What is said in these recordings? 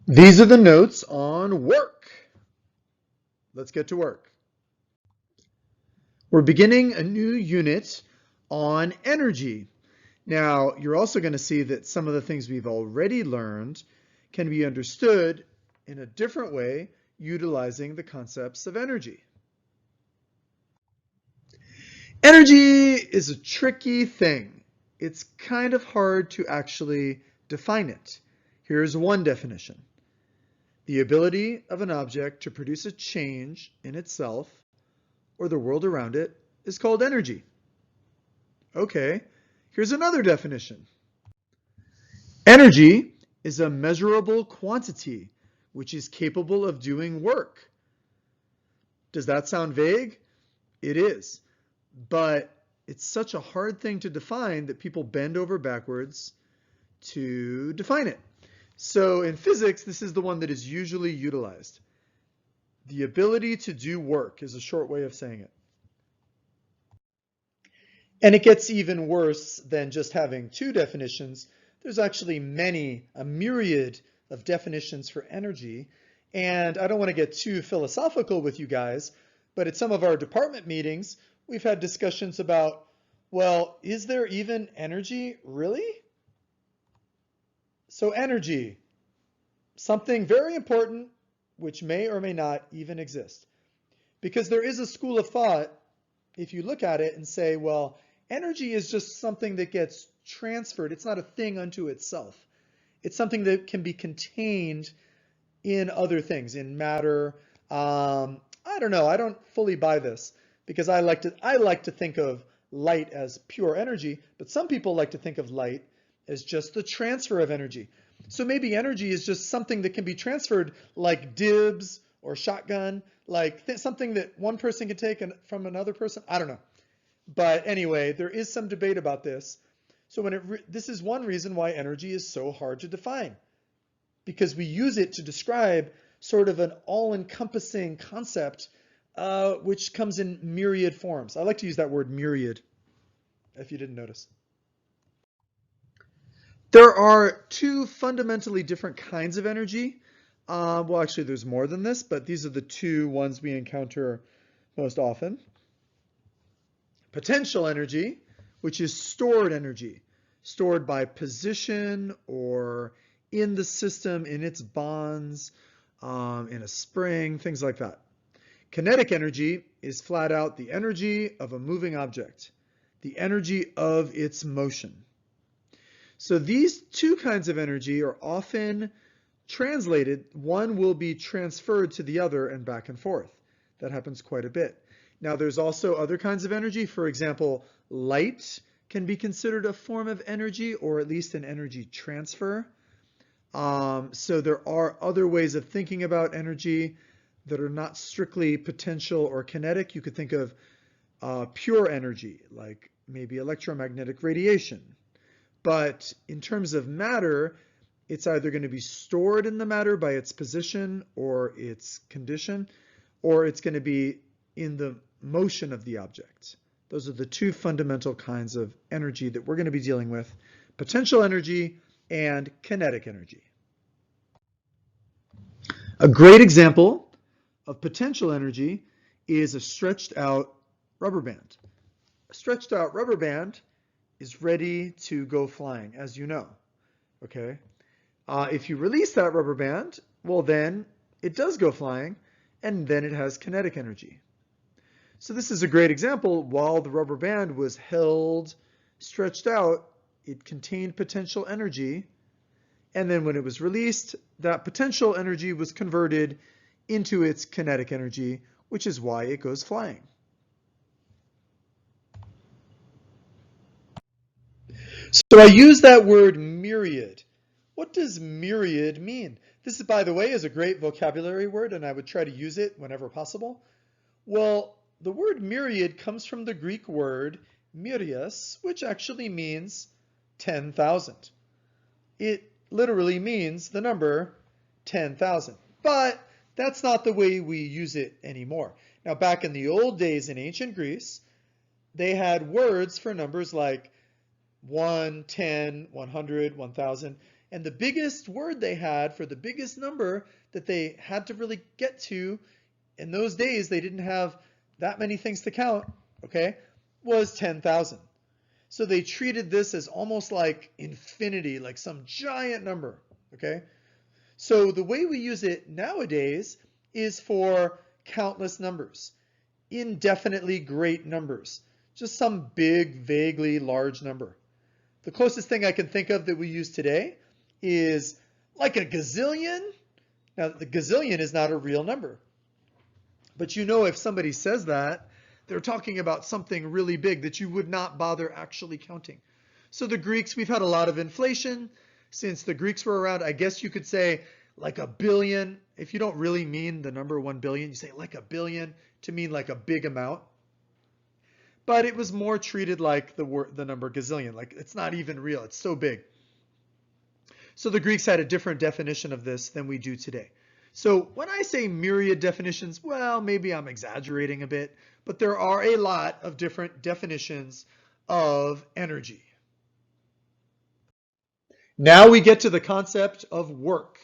These are the notes on work. Let's get to work. We're beginning a new unit on energy. Now, you're also going to see that some of the things we've already learned can be understood in a different way utilizing the concepts of energy. Energy is a tricky thing. It's kind of hard to actually define it. Here's one definition. The ability of an object to produce a change in itself or the world around it is called energy. Okay, here's another definition. Energy is a measurable quantity which is capable of doing work. Does that sound vague? It is, but it's such a hard thing to define that people bend over backwards to define it. So in physics, this is the one that is usually utilized. The ability to do work is a short way of saying it. And it gets even worse than just having two definitions. There's actually a myriad of definitions for energy. And I don't want to get too philosophical with you guys, but at some of our department meetings, we've had discussions about, well, is there even energy, really? So energy, something very important which may or may not even exist. Because there is a school of thought, if you look at it and say, well, energy is just something that gets transferred. It's not a thing unto itself. It's something that can be contained in other things, in matter. I don't know. I don't fully buy this because I like to think of light as pure energy, but some people like to think of light as just the transfer of energy. So maybe energy is just something that can be transferred like dibs or shotgun, like something that one person can take from another person. I don't know. But anyway, there is some debate about this. So this is one reason why energy is so hard to define, because we use it to describe sort of an all-encompassing concept which comes in myriad forms. I like to use that word myriad, if you didn't notice. There are two fundamentally different kinds of energy. Well, actually, there's more than this, but these are the two ones we encounter most often. Potential energy, which is stored energy, stored by position or in the system, in its bonds, in a spring, things like that. Kinetic energy is flat out the energy of a moving object, the energy of its motion. So these two kinds of energy are often translated. One will be transferred to the other and back and forth. That happens quite a bit. Now there's also other kinds of energy. For example, light can be considered a form of energy, or at least an energy transfer. So there are other ways of thinking about energy that are not strictly potential or kinetic. You could think of pure energy, like maybe electromagnetic radiation. But in terms of matter, it's either going to be stored in the matter by its position or its condition, or it's going to be in the motion of the object. Those are the two fundamental kinds of energy that we're going to be dealing with: potential energy and kinetic energy. A great example of potential energy is a stretched out rubber band. A stretched out rubber band is ready to go flying, as you know. Okay. If you release that rubber band, well, then it does go flying, and then it has kinetic energy. So this is a great example. While the rubber band was held, stretched out, it contained potential energy, and then when it was released, that potential energy was converted into its kinetic energy, which is why it goes flying. So I use that word myriad. What does myriad mean? This, by the way, is a great vocabulary word, and I would try to use it whenever possible. Well, the word myriad comes from the Greek word myrias, which actually means 10,000. It literally means the number 10,000. But that's not the way we use it anymore. Now, back in the old days in ancient Greece, they had words for numbers like 1, 10, 100, 1,000, And the biggest word they had for the biggest number that they had to really get to, in those days they didn't have that many things to count, okay, was 10,000. So they treated this as almost like infinity, like some giant number, okay? So the way we use it nowadays is for countless numbers, indefinitely great numbers, just some big, vaguely large number. The closest thing I can think of that we use today is like a gazillion. Now, the gazillion is not a real number, but you know if somebody says that, they're talking about something really big that you would not bother actually counting. So the Greeks, we've had a lot of inflation since the Greeks were around. I guess you could say like a billion. If you don't really mean the number 1 billion, you say like a billion to mean like a big amount. But it was more treated like the number gazillion, like it's not even real, it's so big. So the Greeks had a different definition of this than we do today. So when I say myriad definitions, well, maybe I'm exaggerating a bit, but there are a lot of different definitions of energy. Now we get to the concept of work,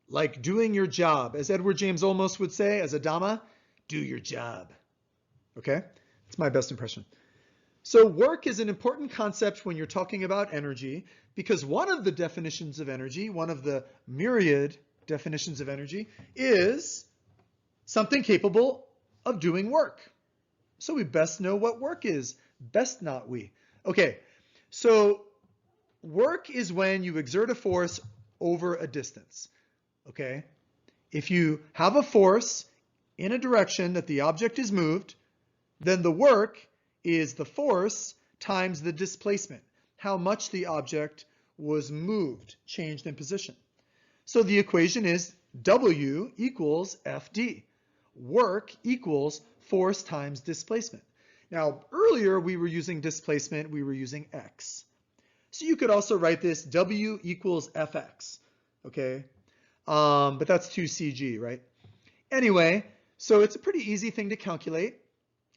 like doing your job. As Edward James Olmos would say, as a Dhamma, do your job. Okay? It's my best impression. So work is an important concept when you're talking about energy, because one of the definitions of energy, one of the myriad definitions of energy, is something capable of doing work. So we best know what work is. Best not we. Okay, so work is when you exert a force over a distance. Okay, if you have a force in a direction that the object is moved, then the work is the force times the displacement, how much the object was moved, changed in position. So the equation is W equals FD. Work equals force times displacement. Now, earlier we were using displacement, we were using X. So you could also write this W equals Fx, okay? But that's 2cg, right? Anyway, so it's a pretty easy thing to calculate,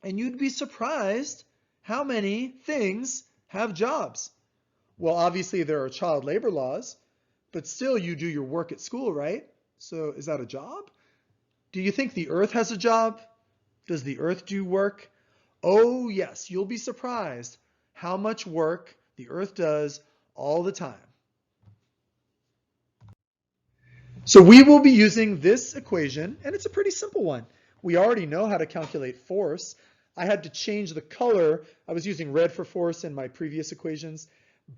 and you'd be surprised how many things have jobs. Well, obviously there are child labor laws, but still you do your work at school, right? So is that a job? Do you think the Earth has a job? Does the Earth do work? Oh yes, you'll be surprised how much work the Earth does all the time. So we will be using this equation, and it's a pretty simple one. We already know how to calculate force. I had to change the color. I was using red for force in my previous equations,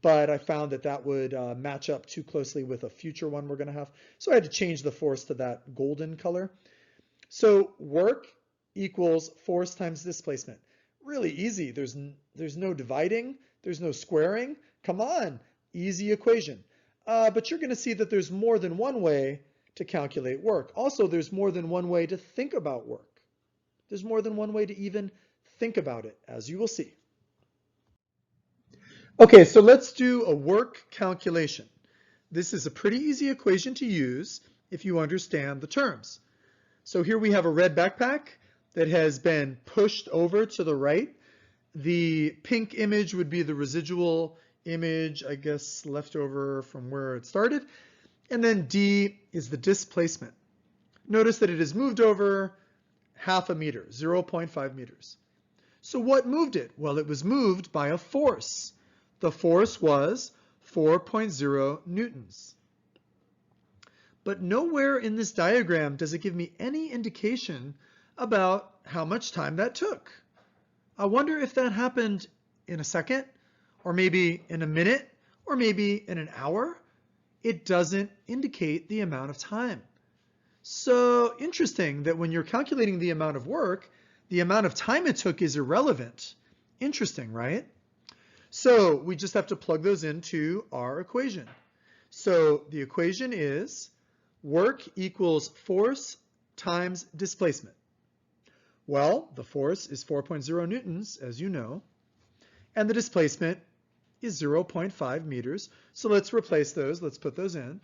but I found that that would match up too closely with a future one we're going to have. So I had to change the force to that golden color. So work equals force times displacement. Really easy. There's no dividing. There's no squaring. Come on, easy equation. But you're going to see that there's more than one way to calculate work. Also, there's more than one way to think about work. There's more than one way to even think about it, as you will see. Okay, so let's do a work calculation. This is a pretty easy equation to use if you understand the terms. So here we have a red backpack that has been pushed over to the right. The pink image would be the residual image, I guess, left over from where it started. And then D is the displacement. Notice that it is moved over half a meter, 0.5 meters. So what moved it? Well, it was moved by a force. The force was 4.0 newtons. But nowhere in this diagram does it give me any indication about how much time that took. I wonder if that happened in a second, or maybe in a minute, or maybe in an hour. It doesn't indicate the amount of time. So interesting that when you're calculating the amount of work, the amount of time it took is irrelevant. Interesting, right? So we just have to plug those into our equation. So the equation is work equals force times displacement. Well, the force is 4.0 newtons, as you know, and the displacement is 0.5 meters. So let's replace those. Let's put those in.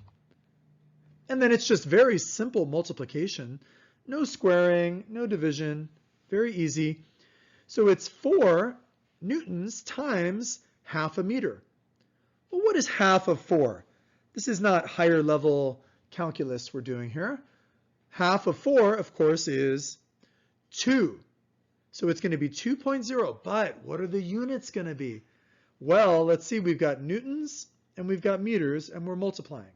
And then it's just very simple multiplication. No squaring, no division, very easy. So it's 4 newtons times half a meter. Well, what is half of 4? This is not higher level calculus we're doing here. Half of 4, of course, is 2. So it's going to be 2.0, but what are the units going to be? Well, let's see, we've got newtons and we've got meters and we're multiplying.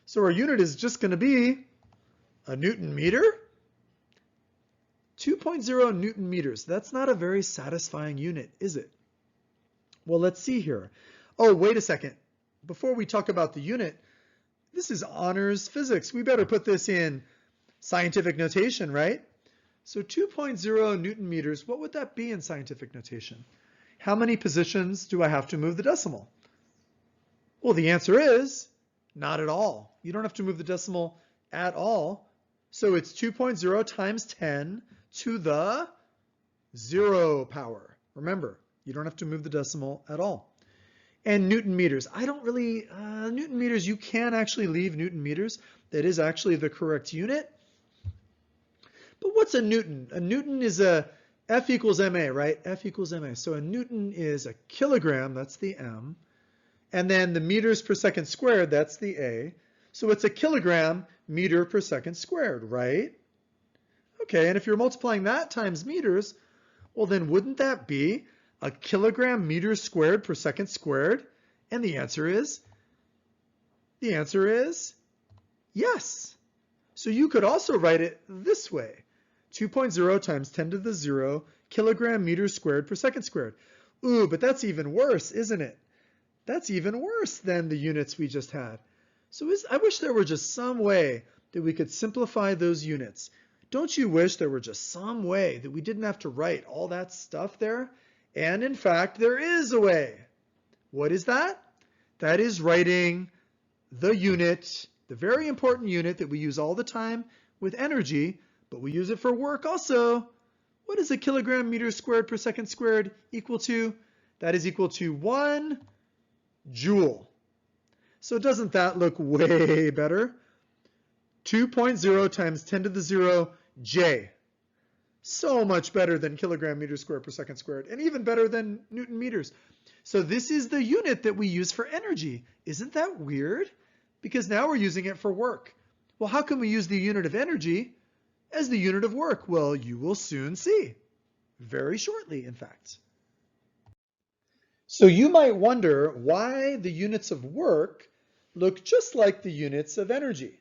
So our unit is just going to be a newton meter. 2.0 newton meters. That's not a very satisfying unit, is it? Well, let's see here. Oh, wait a second. Before we talk about the unit, this is honors physics. We better put this in scientific notation, right? So 2.0 newton meters, what would that be in scientific notation? How many positions do I have to move the decimal? Well, the answer is not at all. You don't have to move the decimal at all. So it's 2.0 times 10 to the 0 power. Remember, you don't have to move the decimal at all. And newton meters. I don't really, newton meters, you can actually leave newton meters. That is actually the correct unit. But what's a newton? A newton is a F equals ma, right? F equals ma. So a newton is a kilogram, that's the m. And then the meters per second squared, that's the a. So it's a kilogram meter per second squared, right? Okay, and if you're multiplying that times meters, well then wouldn't that be a kilogram meters squared per second squared? And the answer is yes. So you could also write it this way. 2.0 times 10 to the 0 kilogram meters squared per second squared. Ooh, but that's even worse, isn't it? That's even worse than the units we just had. So I wish there were just some way that we could simplify those units. Don't you wish there were just some way that we didn't have to write all that stuff there? And in fact, there is a way. What is that? That is writing the unit, the very important unit that we use all the time with energy, but we use it for work also. What is a kilogram meters squared per second squared equal to? That is equal to 1 joule. So doesn't that look way better? 2.0 times 10 to the 0 J. So much better than kilogram meters squared per second squared, and even better than newton meters. So this is the unit that we use for energy. Isn't that weird? Because now we're using it for work. Well, how can we use the unit of energy as the unit of work? Well, you will soon see. Very shortly, in fact. So you might wonder why the units of work look just like the units of energy.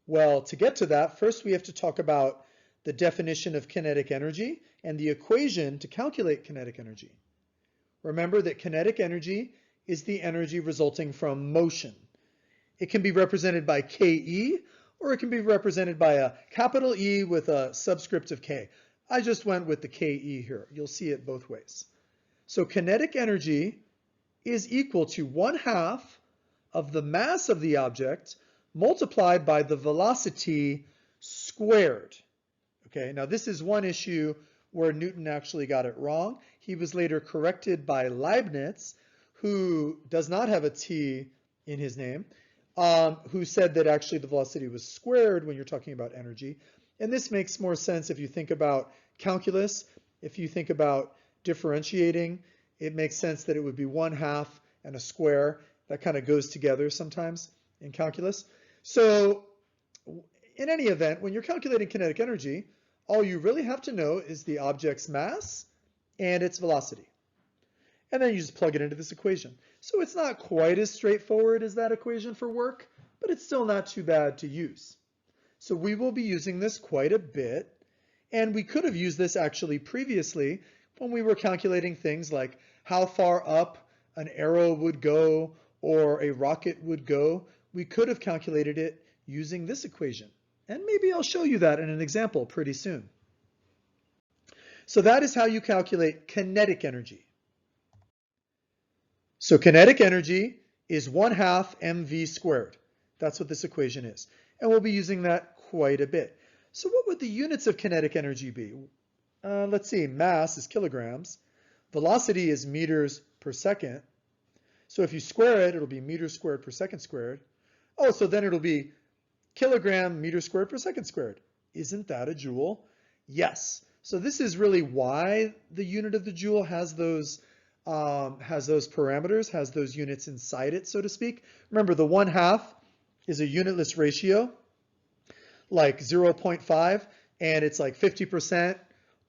Well, to get to that, first we have to talk about the definition of kinetic energy and the equation to calculate kinetic energy. Remember that kinetic energy is the energy resulting from motion. It can be represented by Ke, or it can be represented by a capital E with a subscript of K. I just went with the Ke here. You'll see it both ways. So kinetic energy is equal to 1/2 of the mass of the object multiplied by the velocity squared. Okay, now this is one issue where Newton actually got it wrong. He was later corrected by Leibniz, who does not have a T in his name, who said that actually the velocity was squared when you're talking about energy. And this makes more sense if you think about calculus. If you think about differentiating, it makes sense that it would be 1/2 and a square. That kind of goes together sometimes in calculus. So in any event, when you're calculating kinetic energy, all you really have to know is the object's mass and its velocity. And then you just plug it into this equation. So it's not quite as straightforward as that equation for work, but it's still not too bad to use. So we will be using this quite a bit. And we could have used this actually previously when we were calculating things like how far up an arrow would go or a rocket would go. We could have calculated it using this equation. And maybe I'll show you that in an example pretty soon. So that is how you calculate kinetic energy. So kinetic energy is 1/2 mv squared. That's what this equation is. And we'll be using that quite a bit. So what would the units of kinetic energy be? Let's see, mass is kilograms. Velocity is meters per second. So if you square it, it'll be meters squared per second squared. Oh, so then it'll be kilogram meters squared per second squared. Isn't that a joule? Yes. So this is really why the unit of the joule has those has those parameters, has those units inside it, so to speak. Remember, the 1/2 is a unitless ratio, like 0.5, and it's like 50%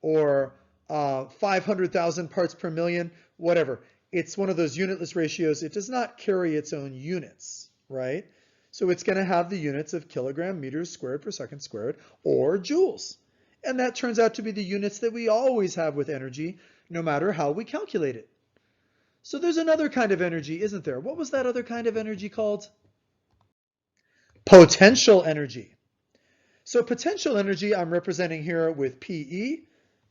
or 500,000 parts per million, whatever. It's one of those unitless ratios. It does not carry its own units, right? So it's going to have the units of kilogram meters squared per second squared or joules. And that turns out to be the units that we always have with energy, no matter how we calculate it. So there's another kind of energy, isn't there? What was that other kind of energy called? Potential energy. So potential energy I'm representing here with PE.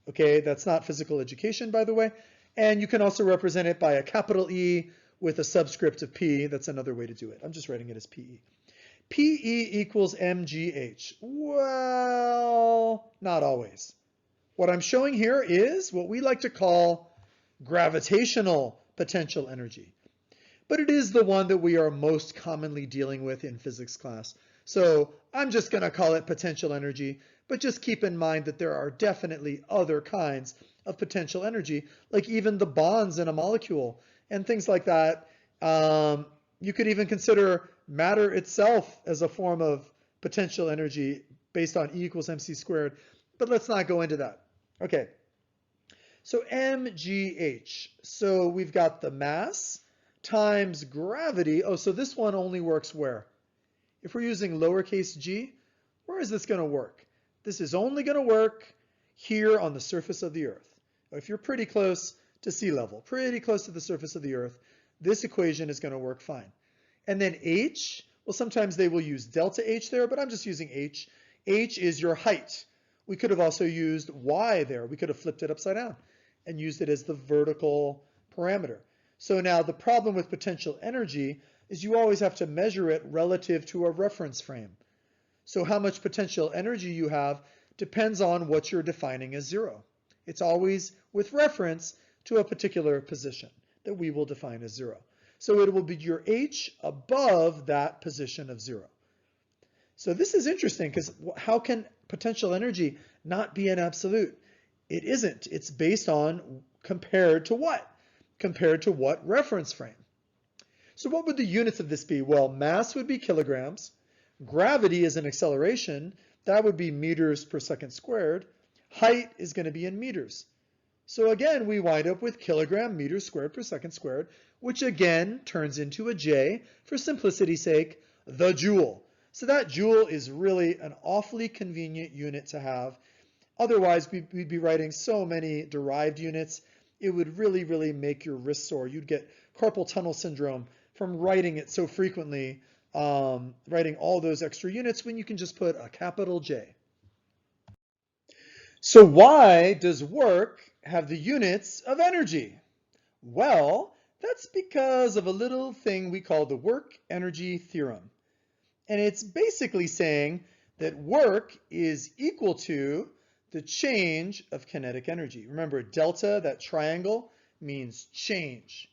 Okay, that's not physical education, by the way. And you can also represent it by a capital E with a subscript of P. That's another way to do it. I'm just writing it as PE. PE equals mgh. Well, not always. What I'm showing here is what we like to call gravitational potential energy. But it is the one that we are most commonly dealing with in physics class. So I'm just going to call it potential energy, but just keep in mind that there are definitely other kinds of potential energy, like even the bonds in a molecule and things like that. You could even consider matter itself as a form of potential energy based on E equals mc squared, but let's not go into that. Okay, so mgh. So we've got the mass times gravity. Oh, so this one only works where? If we're using lowercase g, where is this going to work? This is only going to work here on the surface of the Earth. If you're pretty close to sea level, pretty close to the surface of the Earth, this equation is going to work fine. And then h, well, sometimes they will use delta h there, but I'm just using h. H is your height. We could have also used y there. We could have flipped it upside down and used it as the vertical parameter. So now the problem with potential energy is you always have to measure it relative to a reference frame. So how much potential energy you have depends on what you're defining as zero. It's always with reference to a particular position that we will define as zero. So it will be your h above that position of zero. So this is interesting because how can potential energy not be an absolute? It isn't. It's based on compared to what? Compared to what reference frame? So what would the units of this be? Well, mass would be kilograms. Gravity is an acceleration. That would be meters per second squared. Height is going to be in meters. So again, we wind up with kilogram meters squared per second squared, which again turns into a J, for simplicity's sake, the joule. So that joule is really an awfully convenient unit to have. Otherwise, we'd be writing so many derived units, it would really, really make your wrist sore. You'd get carpal tunnel syndrome from writing it so frequently, writing all those extra units when you can just put a capital J. So why does work have the units of energy? Well, that's because of a little thing we call the work-energy theorem. And it's basically saying that work is equal to the change of kinetic energy. Remember, delta, that triangle, means change.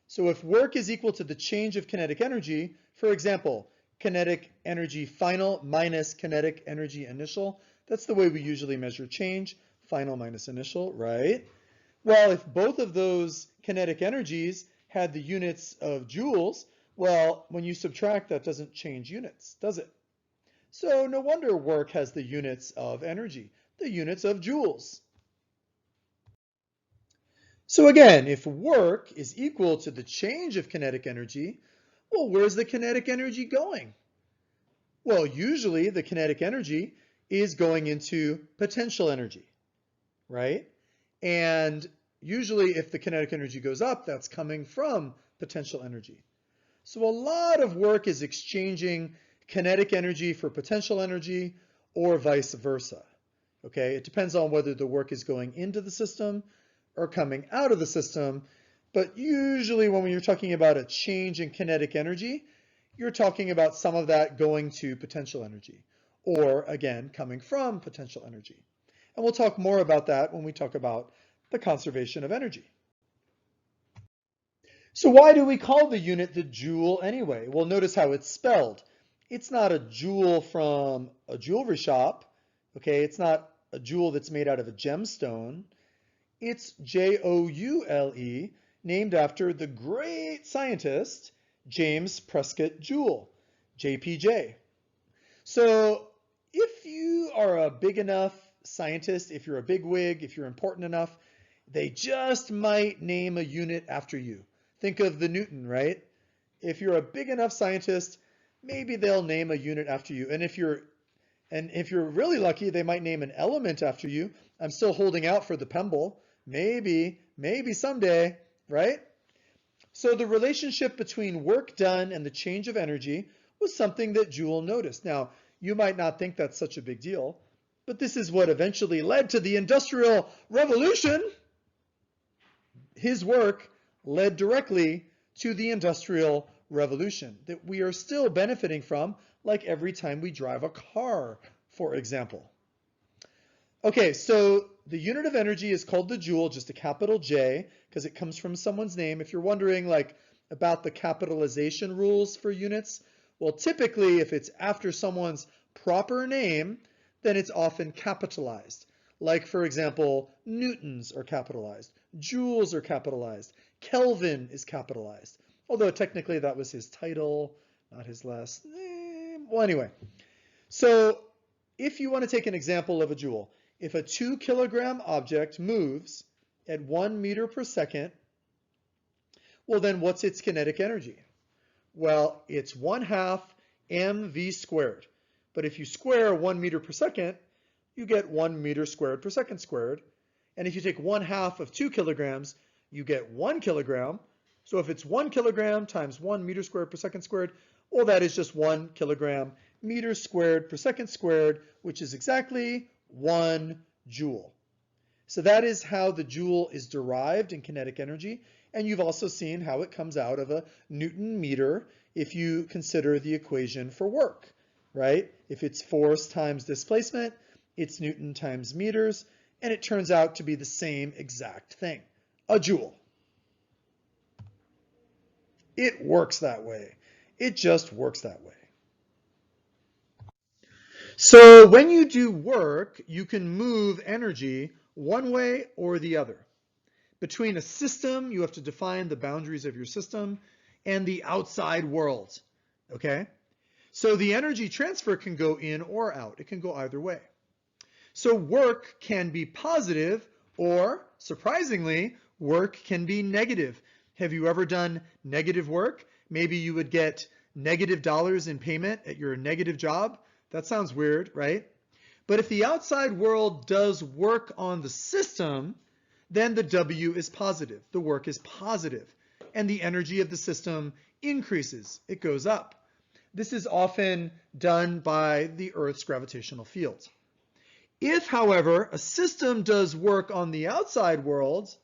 So if work is equal to the change of kinetic energy, for example, kinetic energy final minus kinetic energy initial, that's the way we usually measure change, final minus initial, right? Well, if both of those kinetic energies had the units of joules, well, when you subtract, that doesn't change units, does it? So no wonder work has the units of energy, the units of joules. So again, if work is equal to the change of kinetic energy, well, where's the kinetic energy going? Well, usually the kinetic energy is going into potential energy, right? And usually if the kinetic energy goes up, that's coming from potential energy. So a lot of work is exchanging kinetic energy for potential energy or vice versa. Okay, it depends on whether the work is going into the system or coming out of the system. But usually when you're talking about a change in kinetic energy, you're talking about some of that going to potential energy, or again, coming from potential energy. And we'll talk more about that when we talk about the conservation of energy. So why do we call the unit the joule anyway? Well, notice how it's spelled. It's not a joule from a jewelry shop. Okay, it's not a jewel that's made out of a gemstone. It's Joule, named after the great scientist James Prescott Joule, JPJ. So if you are a big enough scientist, if you're a big wig, if you're important enough, they just might name a unit after you. Think of the Newton, right? If you're a big enough scientist, maybe they'll name a unit after you. And if you're really lucky, they might name an element after you. I'm still holding out for the Pemble. Maybe someday, right? So the relationship between work done and the change of energy was something that Joule noticed. Now, you might not think that's such a big deal, but this is what eventually led to the Industrial Revolution. His work led directly to the Industrial Revolution that we are still benefiting from, like every time we drive a car, for example. Okay, so the unit of energy is called the joule, just a capital J, because it comes from someone's name. If you're wondering about the capitalization rules for units, well, typically if it's after someone's proper name, then it's often capitalized. Like, for example, newtons are capitalized, joules are capitalized, Kelvin is capitalized. Although technically that was his title, not his last name. Well, anyway, so if you want to take an example of a joule, if a 2 kilogram object moves at 1 meter per second, well then what's its kinetic energy? Well, it's 1/2 mv squared. But if you square 1 meter per second, you get 1 meter squared per second squared. And if you take 1/2 of 2 kilograms, you get 1 kilogram. So if it's 1 kilogram times 1 meter squared per second squared, well, that is just 1 kilogram meters squared per second squared, which is exactly 1 joule. So that is how the joule is derived in kinetic energy. And you've also seen how it comes out of a Newton meter if you consider the equation for work, right? If it's force times displacement, it's Newton times meters, and it turns out to be the same exact thing, a joule. It works that way. It just works that way. So when you do work, you can move energy one way or the other. Between a system, you have to define the boundaries of your system, and the outside world, okay? So the energy transfer can go in or out. It can go either way. So work can be positive, or surprisingly, work can be negative. Have you ever done negative work? Maybe you would get $- in payment at your negative job. That sounds weird, right? But if the outside world does work on the system, then the W is positive. The work is positive, and the energy of the system increases. It goes up. This is often done by the Earth's gravitational field. If, however, a system does work on the outside world,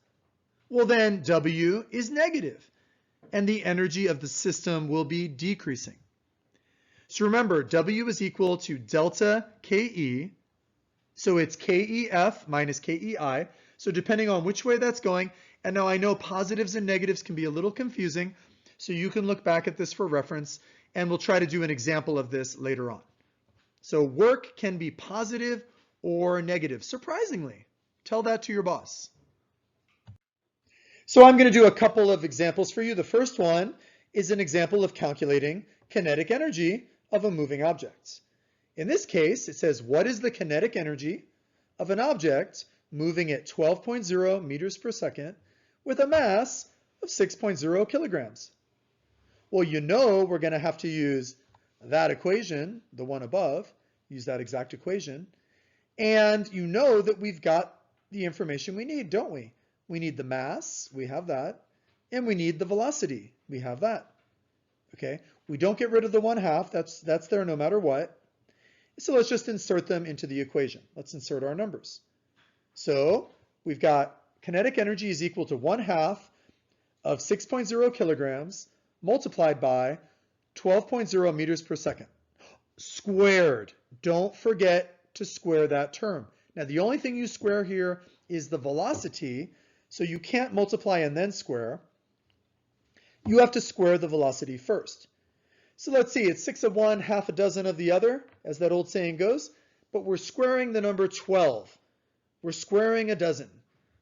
well then W is negative, and the energy of the system will be decreasing. So remember, W is equal to delta KE, so it's KEF minus KEI. So depending on which way that's going, and now I know positives and negatives can be a little confusing, so you can look back at this for reference, and we'll try to do an example of this later on. So work can be positive or negative, surprisingly. Tell that to your boss. So I'm going to do a couple of examples for you. The first one is an example of calculating kinetic energy of a moving object. In this case, it says, what is the kinetic energy of an object moving at 12.0 meters per second with a mass of 6.0 kilograms? Well, you know we're going to have to use that equation, the one above, use that exact equation. And you know that we've got the information we need, don't we? We need the mass, we have that, and we need the velocity, we have that. Okay, we don't get rid of the 1/2, that's there no matter what. So let's just insert them into the equation. Let's insert our numbers. So we've got kinetic energy is equal to 1/2 of 6.0 kilograms multiplied by 12.0 meters per second. Squared. Don't forget to square that term. Now the only thing you square here is the velocity, so you can't multiply and then square. You have to square the velocity first. So let's see, it's 6 of one, half a dozen of the other, as that old saying goes, but we're squaring the number 12. We're squaring a dozen.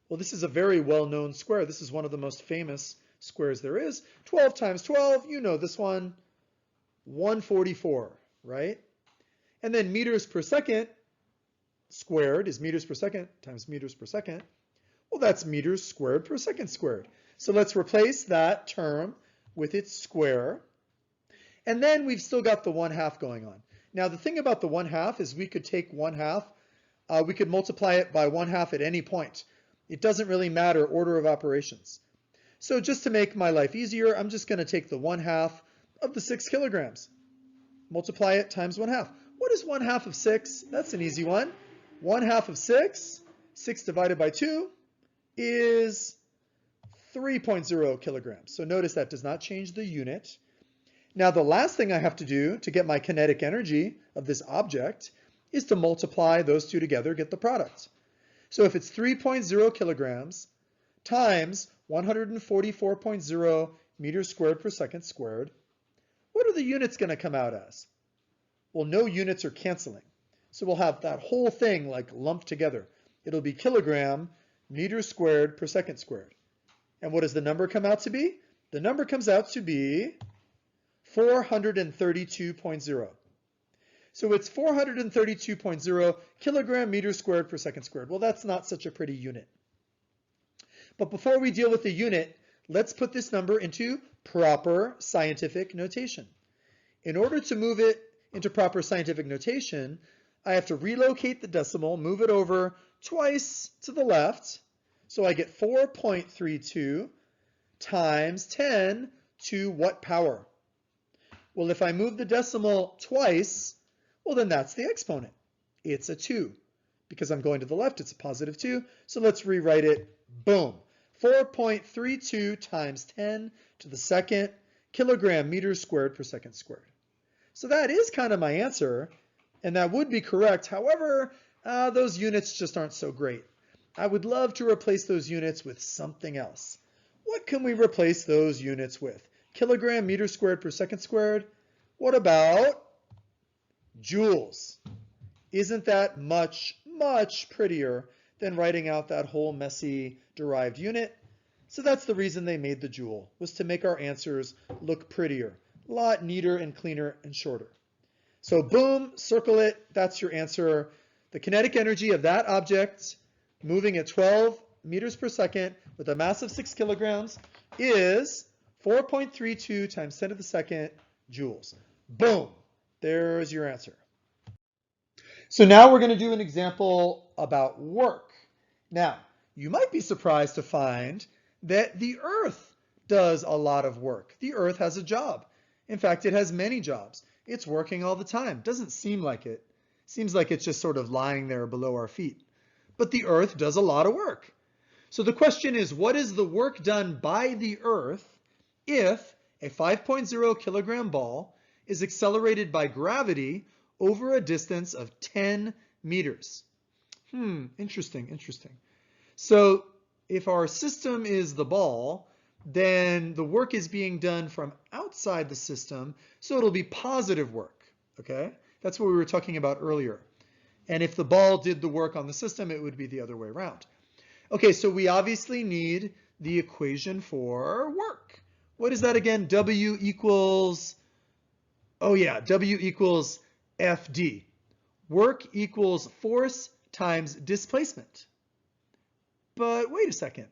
Well, this is a very well-known square. This is one of the most famous squares there is. 12 times 12, you know this one, 144, right? And then meters per second squared is meters per second times meters per second. Well, that's meters squared per second squared. So let's replace that term with its square. And then we've still got the 1/2 going on. Now, the thing about the 1/2 is we could take 1/2, we could multiply it by 1/2 at any point. It doesn't really matter order of operations. So just to make my life easier, I'm just going to take the 1/2 of the 6 kilograms. Multiply it times 1/2. What is 1/2 of 6? That's an easy one. 1/2 of 6, 6 divided by 2, is 3.0 kilograms. So notice that does not change the unit. Now the last thing I have to do to get my kinetic energy of this object is to multiply those two together, get the product. So if it's 3.0 kilograms times 144.0 meters squared per second squared, what are the units going to come out as? Well, no units are canceling. So we'll have that whole thing like lumped together. It'll be kilogram meters squared per second squared. And what does the number come out to be? The number comes out to be 432.0. So it's 432.0 kilogram meters squared per second squared. Well, that's not such a pretty unit. But before we deal with the unit, let's put this number into proper scientific notation. In order to move it into proper scientific notation, I have to relocate the decimal, move it over twice to the left, so I get 4.32 times 10 to what power? Well, if I move the decimal twice, well, then that's the exponent. It's a 2. Because I'm going to the left, it's a positive 2. So let's rewrite it. Boom. 4.32 times 10 to the second kilogram meters squared per second squared. So that is kind of my answer, and that would be correct. However, those units just aren't so great. I would love to replace those units with something else. What can we replace those units with? Kilogram meters squared per second squared? What about joules? Isn't that much, much prettier than writing out that whole messy derived unit? So that's the reason they made the joule, was to make our answers look prettier, a lot neater and cleaner and shorter. So boom, circle it, that's your answer. The kinetic energy of that object moving at 12 meters per second with a mass of 6 kilograms is 4.32 times 10 to the second joules. Boom, there's your answer. So now we're going to do an example about work. Now, you might be surprised to find that the Earth does a lot of work. The Earth has a job. In fact, it has many jobs. It's working all the time. Doesn't seem like it. Seems like it's just sort of lying there below our feet. But the Earth does a lot of work. So the question is, what is the work done by the Earth if a 5.0 kilogram ball is accelerated by gravity over a distance of 10 meters? Interesting. So if our system is the ball, then the work is being done from outside the system, so it'll be positive work, okay? That's what we were talking about earlier. And if the ball did the work on the system, it would be the other way around. Okay, so we obviously need the equation for work. What is that again? W equals FD. Work equals force times displacement. But wait a second.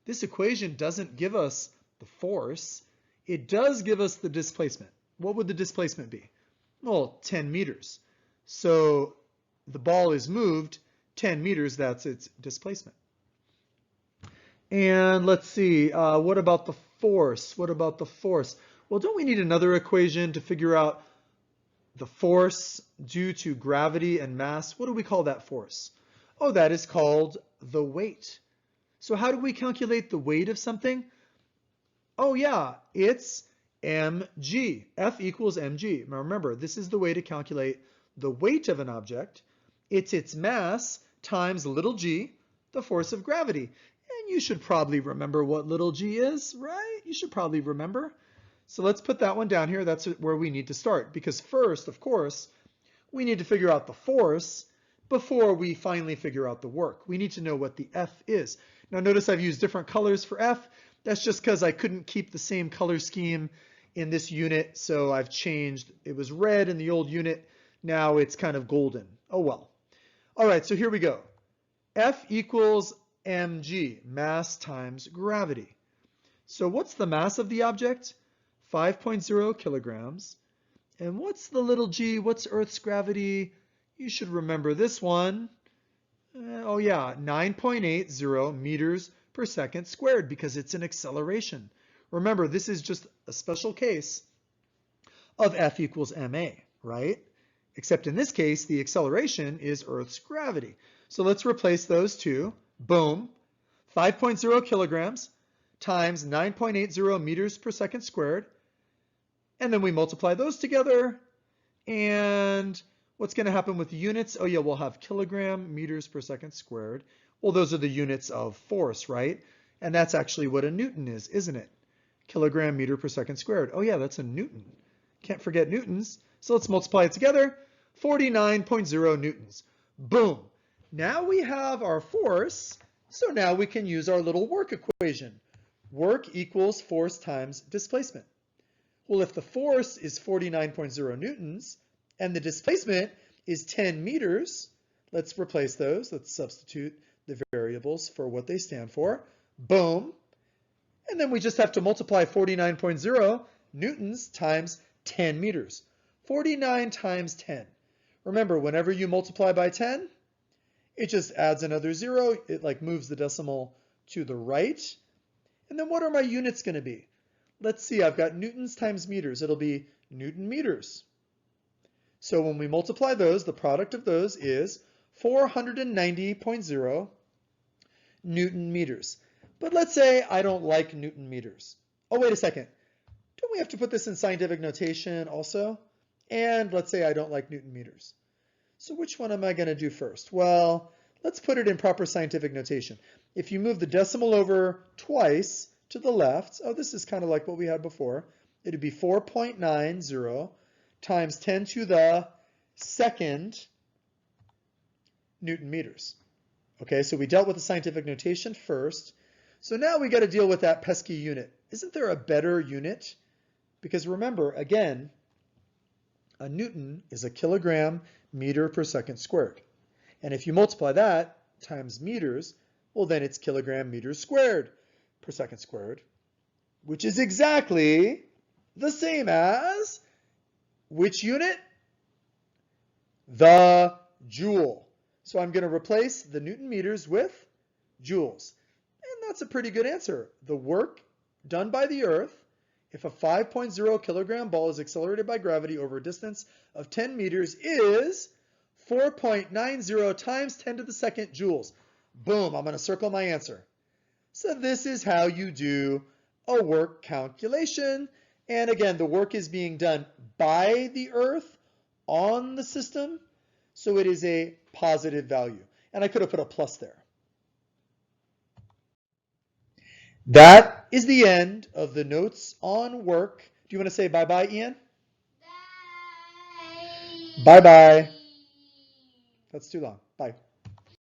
This equation doesn't give us the force. It does give us the displacement. What would the displacement be? Well, 10 meters. So the ball is moved 10 meters. That's its displacement. And let's see. What about the force? Well, don't we need another equation to figure out the force due to gravity and mass? What do we call that force? Oh, that is called the weight. So how do we calculate the weight of something? Oh yeah, it's mg. F equals mg. Now remember, this is the way to calculate the weight of an object. It's its mass times little g, the force of gravity. And you should probably remember what little g is, right? You should probably remember. So let's put that one down here. That's where we need to start. Because first, of course, we need to figure out the force, before we finally figure out the work. We need to know what the F is. Now notice I've used different colors for F. That's just because I couldn't keep the same color scheme in this unit, so I've changed. It was red in the old unit. Now it's kind of golden. Oh well. All right, so here we go. F equals mg, mass times gravity. So what's the mass of the object? 5.0 kilograms. And what's the little g? What's Earth's gravity? You should remember this one. Oh yeah, 9.80 meters per second squared because it's an acceleration. Remember, this is just a special case of F equals ma, right? Except in this case, the acceleration is Earth's gravity. So let's replace those two. Boom. 5.0 kilograms times 9.80 meters per second squared. And then we multiply those together. And what's going to happen with the units? Oh yeah, we'll have kilogram meters per second squared. Well, those are the units of force, right? And that's actually what a Newton is, isn't it? Kilogram meter per second squared. Oh yeah, that's a Newton. Can't forget newtons. So let's multiply it together. 49.0 newtons. Boom. Now we have our force. So now we can use our little work equation. Work equals force times displacement. Well, if the force is 49.0 newtons and the displacement is 10 meters, let's replace those. Let's substitute the variables for what they stand for. Boom. And then we just have to multiply 49.0 newtons times 10 meters. 49 times 10. Remember, whenever you multiply by 10, it just adds another 0. It like moves the decimal to the right. And then what are my units going to be? Let's see, I've got newtons times meters. It'll be Newton meters. So when we multiply those, the product of those is 490.0 Newton meters. But let's say I don't like Newton meters. Oh, wait a second. Don't we have to put this in scientific notation also? And let's say I don't like Newton meters. So which one am I going to do first? Well, let's put it in proper scientific notation. If you move the decimal over twice to the left, oh, this is kind of like what we had before. It would be 4.90 times 10 to the second Newton meters. Okay, so we dealt with the scientific notation first. So now we got to deal with that pesky unit. Isn't there a better unit? Because remember, again, a Newton is a kilogram meter per second squared. And if you multiply that times meters, well, then it's kilogram meters squared per second squared, which is exactly the same as which unit? The joule. So I'm going to replace the Newton meters with joules. And that's a pretty good answer. The work done by the Earth, if a 5.0 kilogram ball is accelerated by gravity over a distance of 10 meters, is 4.90 times 10 to the second joules. Boom, I'm going to circle my answer. So this is how you do a work calculation. And again, the work is being done by the Earth on the system, so it is a positive value. And I could have put a plus there. That is the end of the notes on work. Do you want to say bye-bye, Ian? Bye. Bye-bye. That's too long. Bye.